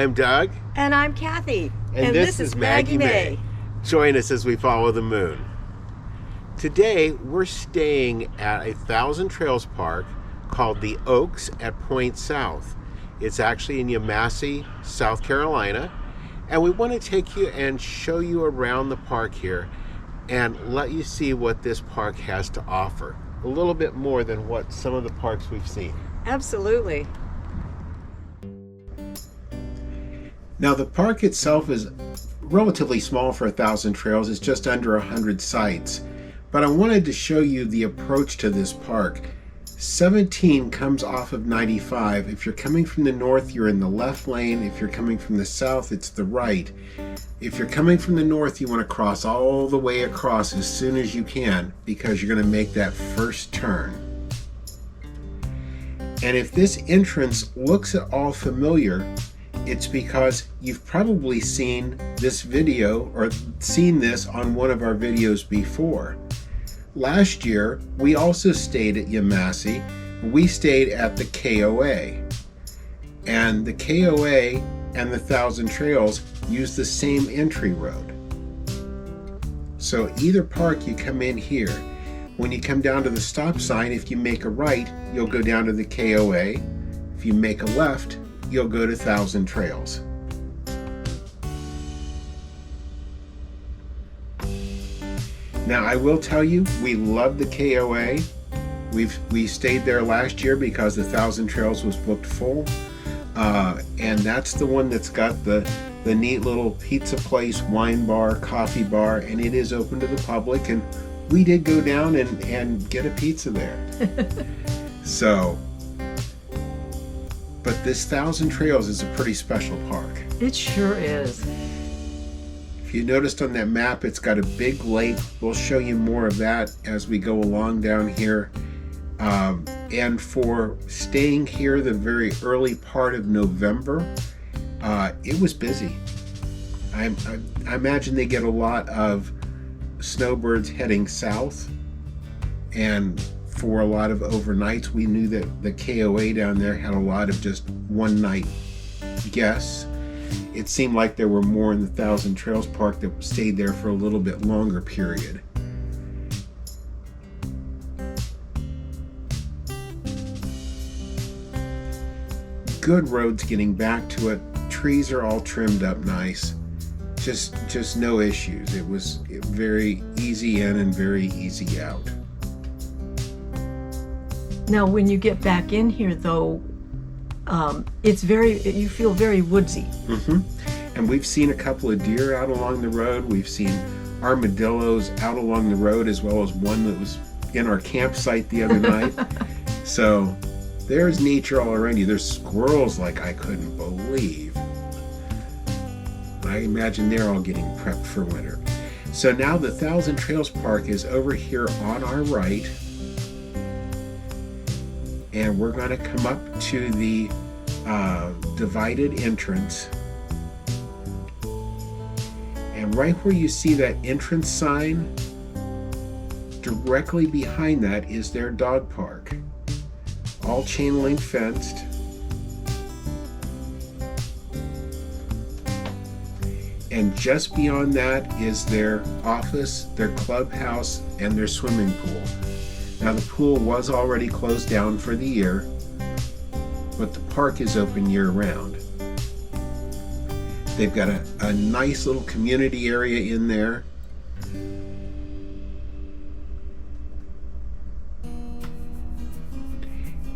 I'm Doug. And I'm Cathy. And this is Maggie Mae. Join us as we follow the moon. Today, we're staying at a Thousand Trails park called the Oaks at Point South. It's actually in Yemassee, South Carolina. And we want to take you and show you around the park here and let you see what this park has to offer. A little bit more than what some of the parks we've seen. Absolutely. Now the park itself is relatively small for 1,000 Trails. It's just under 100 sites. But I wanted to show you the approach to this park. 17 comes off of 95. If you're coming from the north, you're in the left lane. If you're coming from the south, it's the right. If you're coming from the north, you want to cross all the way across as soon as you can because you're going to make that first turn. And if this entrance looks at all familiar, it's because you've probably seen this video or seen this on one of our videos before. Last year, we also stayed at Yemassee. We stayed at the KOA. And the KOA and the Thousand Trails use the same entry road. So either park, you come in here. When you come down to the stop sign, if you make a right, you'll go down to the KOA. If you make a left, you'll go to Thousand Trails. Now I will tell you, we love the KOA. We stayed there last year because the Thousand Trails was booked full. And that's the one that's got the neat little pizza place, wine bar, coffee bar, and it is open to the public. And we did go down and get a pizza there. So, but this Thousand Trails is a pretty special park. It sure is. If you noticed on that map, it's got a big lake. We'll show you more of that as we go along down here. And for staying here the very early part of November, it was busy. I imagine they get a lot of snowbirds heading south, and for a lot of overnights, we knew that the KOA down there had a lot of just one night guests. It seemed like there were more in the Thousand Trails Park that stayed there for a little bit longer period. Good roads getting back to it. Trees are all trimmed up nice. Just no issues. It was very easy in and very easy out. Now, when you get back in here, though, you feel very woodsy. Mm-hmm. And we've seen a couple of deer out along the road. We've seen armadillos out along the road, as well as one that was in our campsite the other night. So there's nature all around you. There's squirrels like I couldn't believe. I imagine they're all getting prepped for winter. So now the Thousand Trails Park is over here on our right. And we're going to come up to the divided entrance. And right where you see that entrance sign, directly behind that is their dog park. All chain link fenced. And just beyond that is their office, their clubhouse, and their swimming pool. Now the pool was already closed down for the year, but the park is open year-round. They've got a nice little community area in there.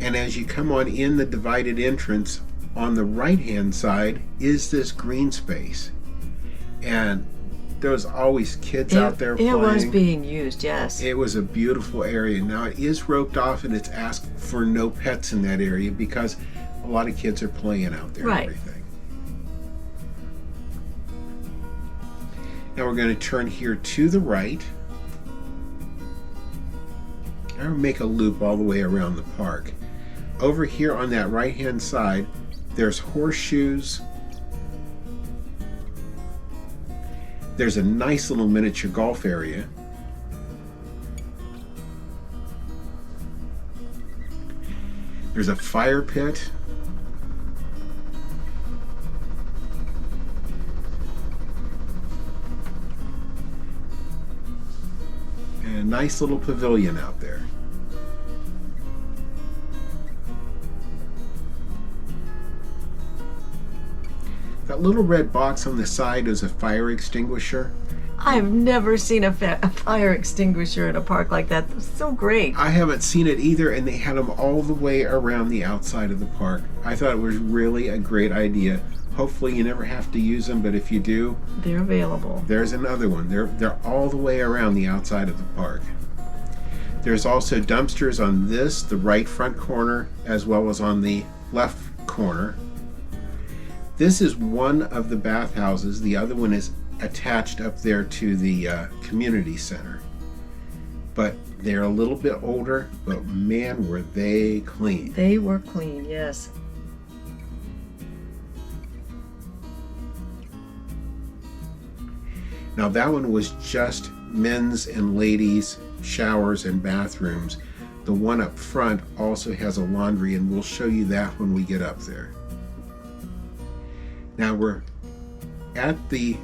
And as you come on in the divided entrance, on the right-hand side is this green space. And there was always kids out there playing. It was being used, yes. It was a beautiful area. Now it is roped off and it's asked for no pets in that area because a lot of kids are playing out there right. And everything. Now we're going to turn here to the right. And we'll make a loop all the way around the park. Over here on that right-hand side, there's horseshoes. There's a nice little miniature golf area. There's a fire pit. And a nice little pavilion out there. That little red box on the side is a fire extinguisher. I've never seen a fire extinguisher in a park like that. That's so great. I haven't seen it either, and they had them all the way around the outside of the park. I thought it was really a great idea. Hopefully you never have to use them, but if you do, They're available. there's another one. They're all the way around the outside of the park. There's also dumpsters on the right front corner, as well as on the left corner. This is one of the bathhouses. The other one is attached up there to the community center. But they're a little bit older, but man, were they clean. They were clean, yes. Now that one was just men's and ladies' showers and bathrooms. The one up front also has a laundry, and we'll show you that when we get up there. Now we're at the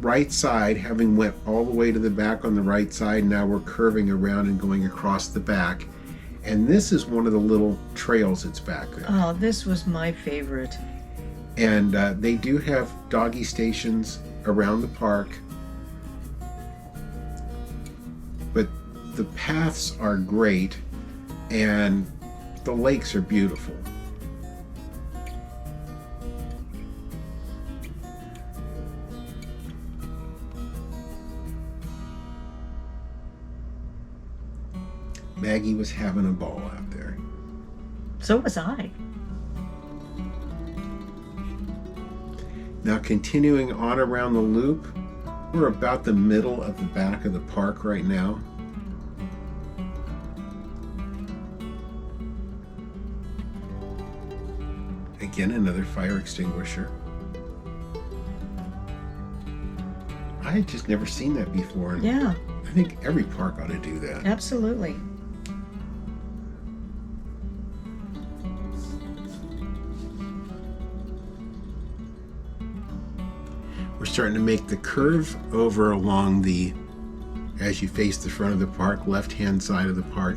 right side, having went all the way to the back on the right side. Now we're curving around and going across the back. And this is one of the little trails that's back there. Oh, this was my favorite. And they do have doggy stations around the park. But the paths are great, and the lakes are beautiful. Maggie was having a ball out there. So was I. Now continuing on around the loop, we're about the middle of the back of the park right now. Again, another fire extinguisher. I had just never seen that before. And Yeah, I think every park ought to do that. absolutely. We're starting to make the curve over along the, as you face the front of the park, left-hand side of the park.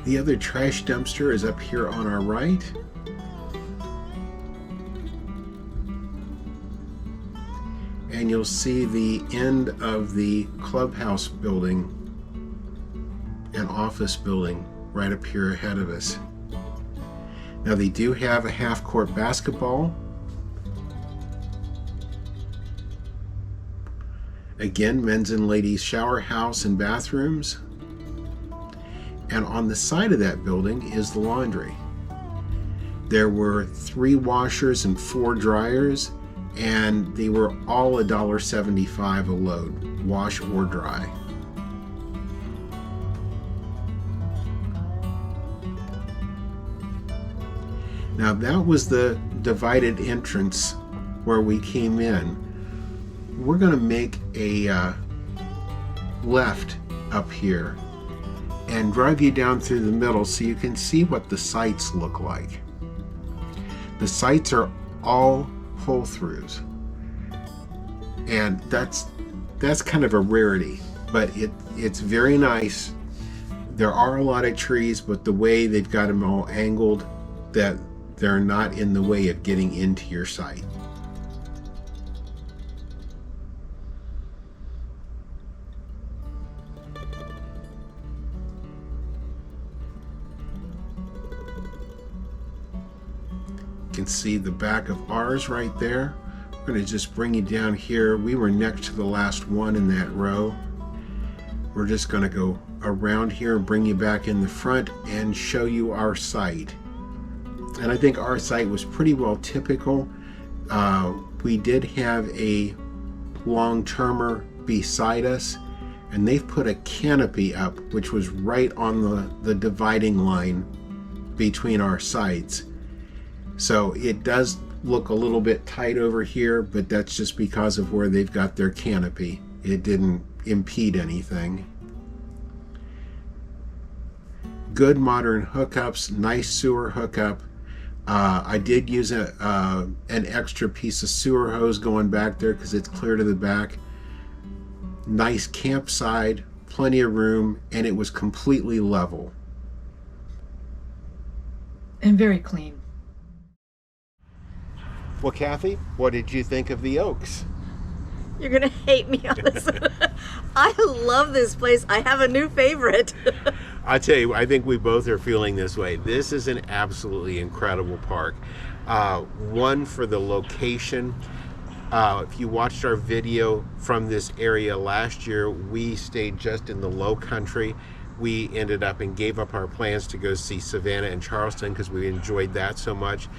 The other trash dumpster is up here on our right. And you'll see the end of the clubhouse building and office building right up here ahead of us. Now they do have a half-court basketball. Again, men's and ladies' shower house and bathrooms. And on the side of that building is the laundry. There were 3 washers and 4 dryers, and they were all $1.75 a load, wash or dry. Now that was the divided entrance where we came in. We're going to make a left up here and drive you down through the middle so you can see what the sites look like. The sites are all pull-throughs, and that's kind of a rarity, but it's very nice. There are a lot of trees, but the way they've got them all angled, that they're not in the way of getting into your site. You can see the back of ours right there. We're going to just bring you down here. We were next to the last one in that row. We're just going to go around here and bring you back in the front and show you our site. And I think our site was pretty well typical. We did have a long-termer beside us, and they've put a canopy up, which was right on the dividing line between our sites. So it does look a little bit tight over here, but that's just because of where they've got their canopy. It didn't impede anything. Good modern hookups, nice sewer hookup. I did use an extra piece of sewer hose going back there because it's clear to the back. Nice campsite, plenty of room, and it was completely level. And very clean. Well, Kathy, what did you think of the Oaks? You're gonna hate me on this. I love this place. I have a new favorite. I tell you, I think we both are feeling this way. This is an absolutely incredible park. One, for the location. If you watched our video from this area last year, we stayed just in the low country. We ended up and gave up our plans to go see Savannah and Charleston because we enjoyed that so much.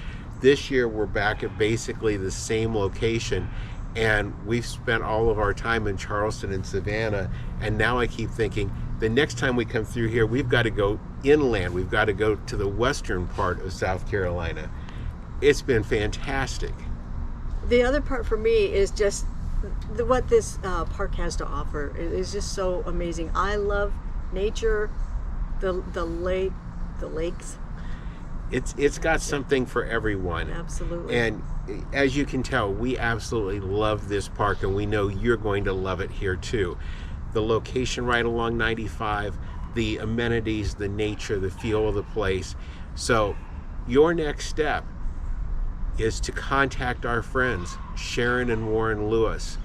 This year we're back at basically the same location, and we've spent all of our time in Charleston and Savannah, and now I keep thinking the next time we come through here we've got to go inland. We've got to go to the western part of South Carolina. It's been fantastic. The other part for me is just what this park has to offer. It is just so amazing. I love nature, the lakes. It's got something for everyone. Absolutely. And as you can tell, we absolutely love this park, and we know you're going to love it here too. The location right along 95, the amenities, the nature, the feel of the place. So your next step is to contact our friends, Sharon and Warren Lewis.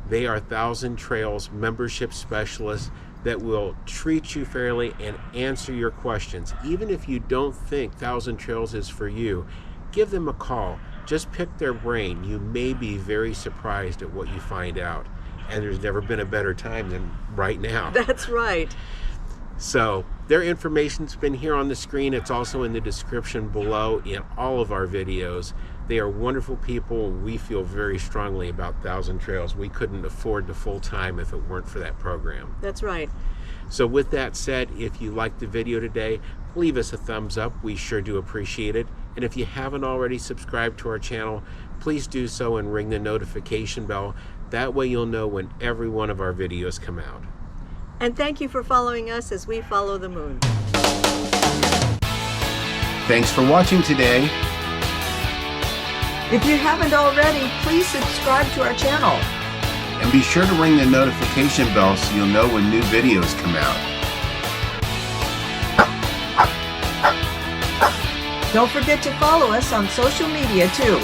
They are Thousand Trails membership specialists that will treat you fairly and answer your questions. Even if you don't think Thousand Trails is for you, give them a call. Just pick their brain. You may be very surprised at what you find out. And there's never been a better time than right now. That's right. So their information's been here on the screen. It's also in the description below in all of our videos. They are wonderful people. We feel very strongly about Thousand Trails. We couldn't afford the full time if it weren't for that program. That's right. So with that said, if you liked the video today, leave us a thumbs up. We sure do appreciate it. And if you haven't already subscribed to our channel, please do so and ring the notification bell. That way you'll know when every one of our videos come out. And thank you for following us as we follow the moon. Thanks for watching today. If you haven't already, please subscribe to our channel. And be sure to ring the notification bell so you'll know when new videos come out. Don't forget to follow us on social media too.